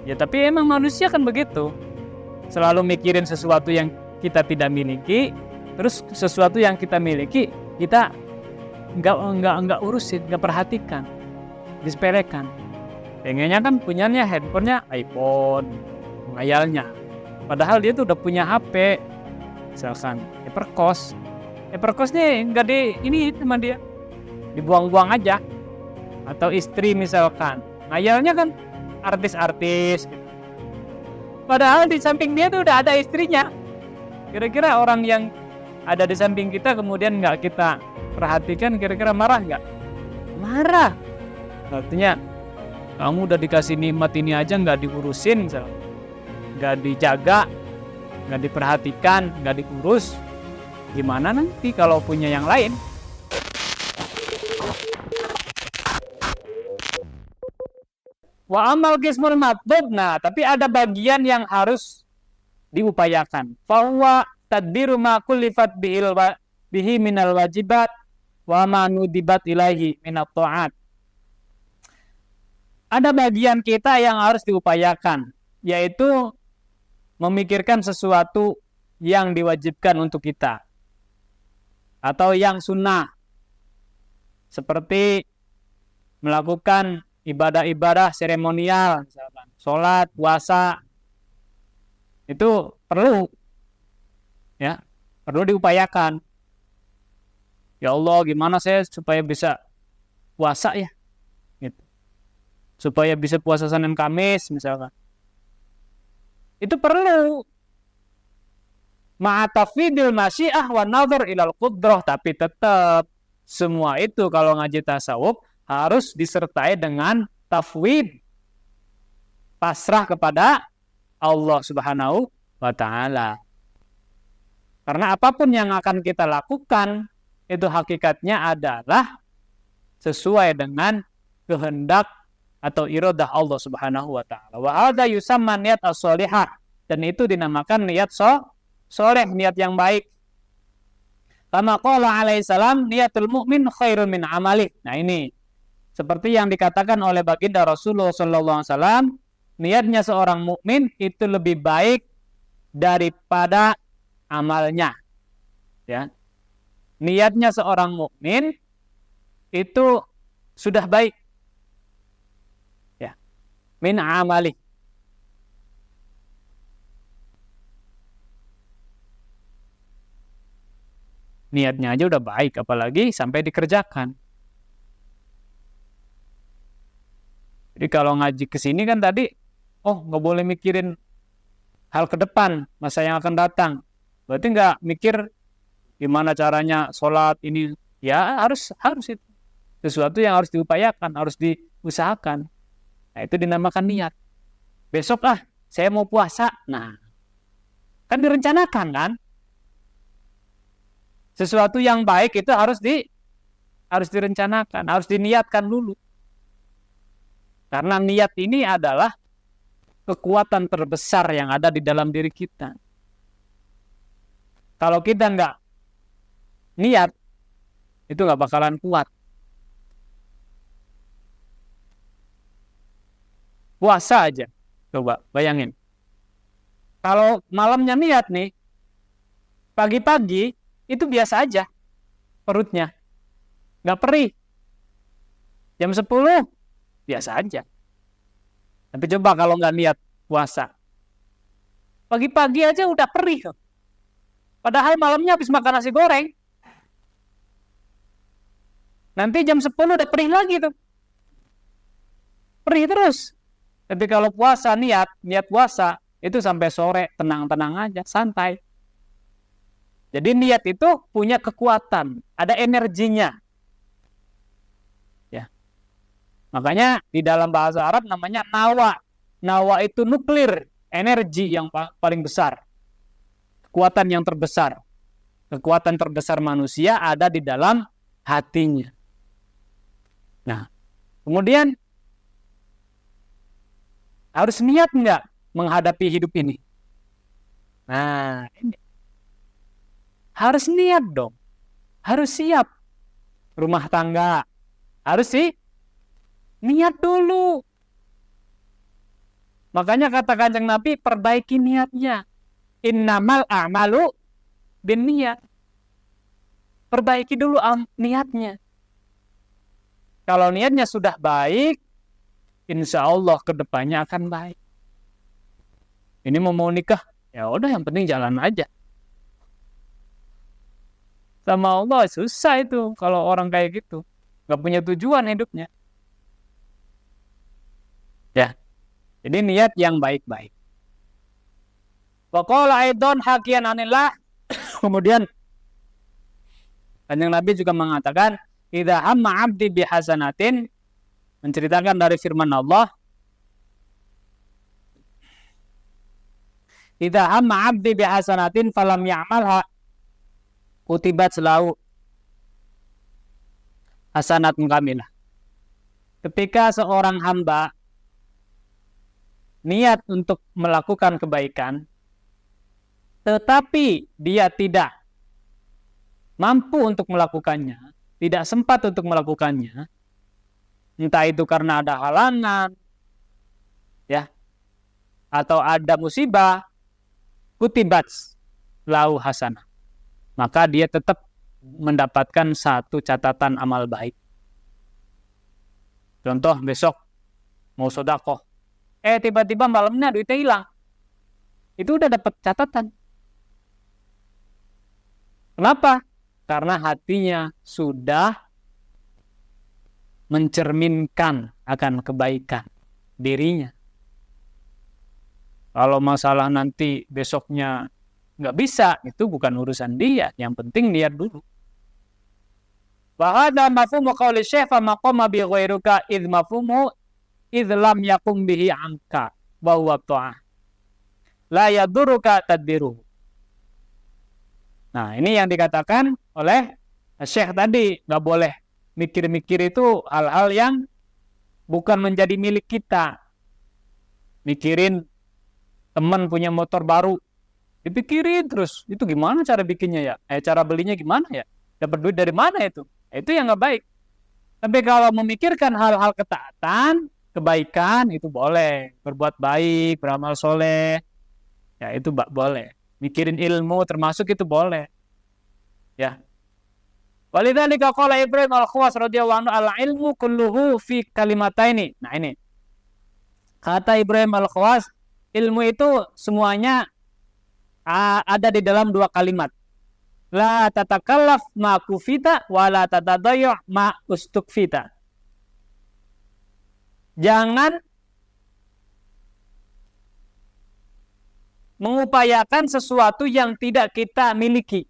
Ya tapi emang manusia kan begitu. Selalu mikirin sesuatu yang kita tidak miliki, terus sesuatu yang kita miliki kita nggak urusin, nggak perhatikan, disepelekan. Pengennya kan punyanya handphonenya iPhone, ngayalnya. Padahal dia tuh udah punya HP, misalkan Evercost. Evercost nih nggak ini sama dia, dibuang-buang aja. Atau istri misalkan, ngayalnya kan artis-artis. Gitu. Padahal di samping dia tuh udah ada istrinya. Kira-kira orang yang ada di samping kita kemudian nggak kita perhatikan, kira-kira marah nggak? Marah. Artinya kamu udah dikasih nikmat ini aja nggak diurusin, nggak dijaga, nggak diperhatikan, nggak diurus. Gimana nanti kalau punya yang lain? Wa amal qismul matbub. Nah, tapi ada bagian yang harus diupayakan. Fahuwa tadbiru ma kullifat bihi minal wajibat wa ma nudibat ilaihi minat ta'at. Ada bagian kita yang harus diupayakan, yaitu memikirkan sesuatu yang diwajibkan untuk kita atau yang sunnah, seperti melakukan ibadah-ibadah seremonial, misalkan sholat, puasa, itu perlu, ya, perlu diupayakan. Ya Allah, gimana saya supaya bisa puasa ya, gitu. Supaya bisa puasa Senin Kamis, misalkan. Itu perlu. Ma'atafidil masyiah wa nazar ilal qudrah, tapi tetap semua itu kalau ngaji tasawuf harus disertai dengan tafwid, pasrah kepada Allah Subhanahu wa ta'ala. Karena apapun yang akan kita lakukan itu hakikatnya adalah sesuai dengan kehendak atau iradah Allah Subhanahu wa ta'ala. Wa hadza yusamma niat as-shalihah, dan itu dinamakan niat soleh, niat yang baik. Kama qala alaihi salam, niatul mu'min khairun min amalih. Nah, ini seperti yang dikatakan oleh baginda Rasulullah sallallahu alaihi wasallam, niatnya seorang mukmin itu lebih baik daripada amalnya. Ya. Niatnya seorang mukmin itu sudah baik. Ya. Min amali. Niatnya aja udah baik, apalagi sampai dikerjakan. Jadi kalau ngaji ke sini kan tadi, nggak boleh mikirin hal ke depan, masa yang akan datang. Berarti nggak mikir gimana caranya sholat ini. Ya harus itu. Sesuatu yang harus diupayakan, harus diusahakan. Nah, itu dinamakan niat. Besok saya mau puasa. Nah, kan direncanakan kan? Sesuatu yang baik itu harus direncanakan, harus diniatkan dulu. Karena niat ini adalah kekuatan terbesar yang ada di dalam diri kita. Kalau kita nggak niat, itu nggak bakalan kuat. Puasa aja, coba bayangin. Kalau malamnya niat nih, pagi-pagi itu biasa aja perutnya, nggak perih. Jam 10 biasa aja. Tapi coba kalau nggak niat puasa, pagi-pagi aja udah perih. Padahal malamnya habis makan nasi goreng. Nanti jam 10 udah perih lagi tuh. Perih terus. Tapi kalau puasa niat puasa, itu sampai sore tenang-tenang aja, santai. Jadi niat itu punya kekuatan, ada energinya. Ya. Makanya di dalam bahasa Arab namanya nawa. Nawa itu nuklir, energi yang paling besar. Kekuatan yang terbesar. Kekuatan terbesar manusia ada di dalam hatinya. Nah, kemudian harus niat nggak menghadapi hidup ini? Nah, ini. Harus niat dong. Harus siap. Rumah tangga. Harus niat dulu. Makanya kata Kanjeng Nabi, perbaiki niatnya. Innamal a'malu binniyat. Perbaiki dulu niatnya. Kalau niatnya sudah baik, insya Allah kedepannya akan baik. Ini mau nikah, ya udah yang penting jalan aja. Sama Allah susah itu kalau orang kayak gitu, nggak punya tujuan hidupnya. Ya, jadi niat yang baik-baik. Wa qala aidon hakian anillah. Kemudian Kanjeng Nabi juga mengatakan, idza hamma 'abdi bihasanatin, menceritakan dari firman Allah, idza hamma 'abdi bihasanatin falam ya'malha kutibat lahu hasanatun kamilah. Ketika seorang hamba niat untuk melakukan kebaikan, tetapi dia tidak mampu untuk melakukannya, tidak sempat untuk melakukannya, entah itu karena ada halangan, ya, atau ada musibah, kutibat lahu hasanah, maka dia tetap mendapatkan satu catatan amal baik. Contoh, besok mau sedekah, tiba-tiba malamnya duitnya hilang, itu udah dapat catatan. Kenapa? Karena hatinya sudah mencerminkan akan kebaikan dirinya. Kalau masalah nanti besoknya nggak bisa, itu bukan urusan dia. Yang penting niat dulu. Wa hadza mafhumu qauli syekh fa maqama bi ghairuka id mafhumu id lam yakum bihi anka wa huwa ta'ah la yaduruka tadbiruhu. Nah, ini yang dikatakan oleh Syekh tadi, nggak boleh mikir-mikir itu hal-hal yang bukan menjadi milik kita. Mikirin teman punya motor baru, dipikirin terus, itu gimana cara bikinnya ya? Cara belinya gimana ya? Dapat duit dari mana itu? Itu yang nggak baik. Tapi kalau memikirkan hal-hal ketaatan, kebaikan, itu boleh. Berbuat baik, beramal soleh, ya itu boleh. Mikirin ilmu termasuk itu boleh. Ya. Walidzalika qala Ibrahim al-Khawas radhiyallahu anhu al-ilmu kulluhu fi kalimataini. Nah ini. Kata Ibrahim al-Khawas, ilmu itu semuanya ada di dalam dua kalimat. La tatakallaf ma kufita wa la tatadayyu ma ustukfita. Jangan mengupayakan sesuatu yang tidak kita miliki.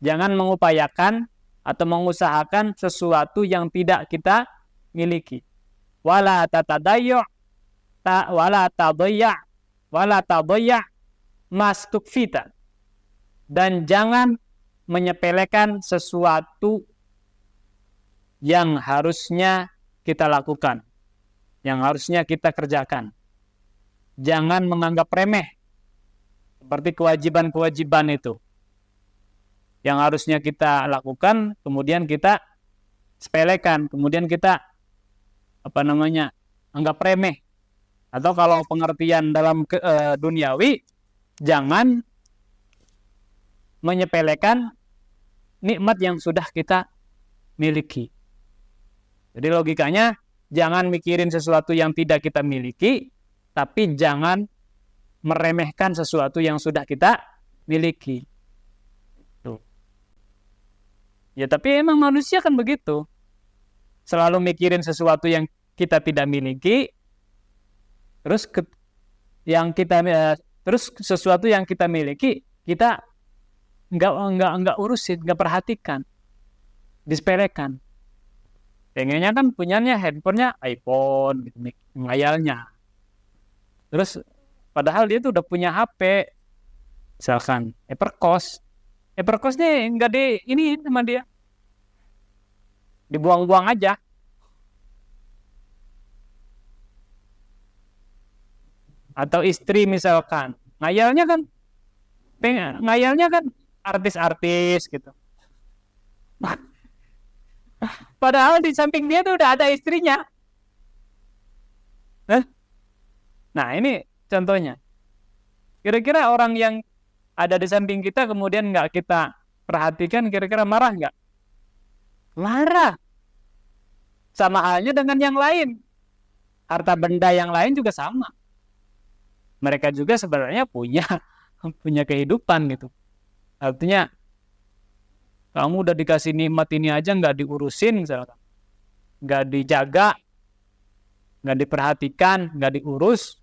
Jangan mengupayakan atau mengusahakan sesuatu yang tidak kita miliki. Wala tatadayyu wala tadayya mastukfita. Dan jangan menyepelekan sesuatu yang harusnya kita lakukan, yang harusnya kita kerjakan. Jangan menganggap remeh seperti kewajiban-kewajiban itu yang harusnya kita lakukan, kemudian kita sepelekan, kemudian kita anggap remeh. Atau kalau pengertian dalam duniawi, jangan menyepelekan nikmat yang sudah kita miliki. Jadi logikanya, jangan mikirin sesuatu yang tidak kita miliki, tapi jangan meremehkan sesuatu yang sudah kita miliki. Tuh. Ya tapi emang manusia kan begitu. Selalu mikirin sesuatu yang kita tidak miliki, terus sesuatu yang kita miliki, kita nggak urusin, nggak perhatikan, disepelekan. Pengennya kan punyanya handphonenya iPhone, gitu, ngayalnya. Terus padahal dia tuh udah punya HP, misalkan Evercost nih nggak ini sama dia, dibuang-buang aja. Atau istri misalkan, ngayalnya kan artis-artis gitu. Padahal di samping dia tuh udah ada istrinya. Nah, ini contohnya. Kira-kira orang yang ada di samping kita kemudian nggak kita perhatikan, kira-kira marah nggak? Marah. Sama halnya dengan yang lain. Harta benda yang lain juga sama. Mereka juga sebenarnya punya kehidupan gitu. Artinya kamu udah dikasih nikmat ini aja nggak diurusin misalkan, nggak dijaga, nggak diperhatikan, nggak diurus,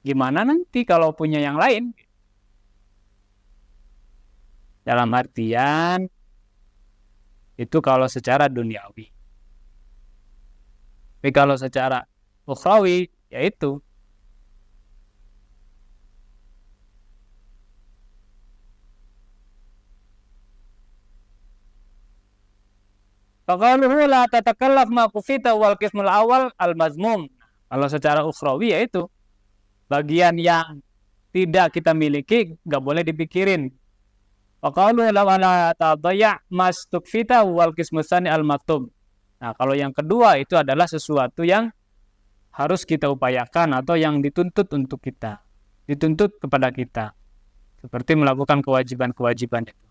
gimana nanti kalau punya yang lain? Dalam artian itu kalau secara duniawi. Tapi kalau secara ukhrawi, yaitu faqaluhu la tatakallaf ma kufita wal qismul awal al-mazmum. Kalau secara ukhrawi yaitu bagian yang tidak kita miliki nggak boleh dipikirin. Faqaluhu la tadayya mastukfita wal qismus tsani al-maktub. Nah, kalau yang kedua itu adalah sesuatu yang harus kita upayakan atau yang dituntut untuk kita, dituntut kepada kita, seperti melakukan kewajiban-kewajiban itu.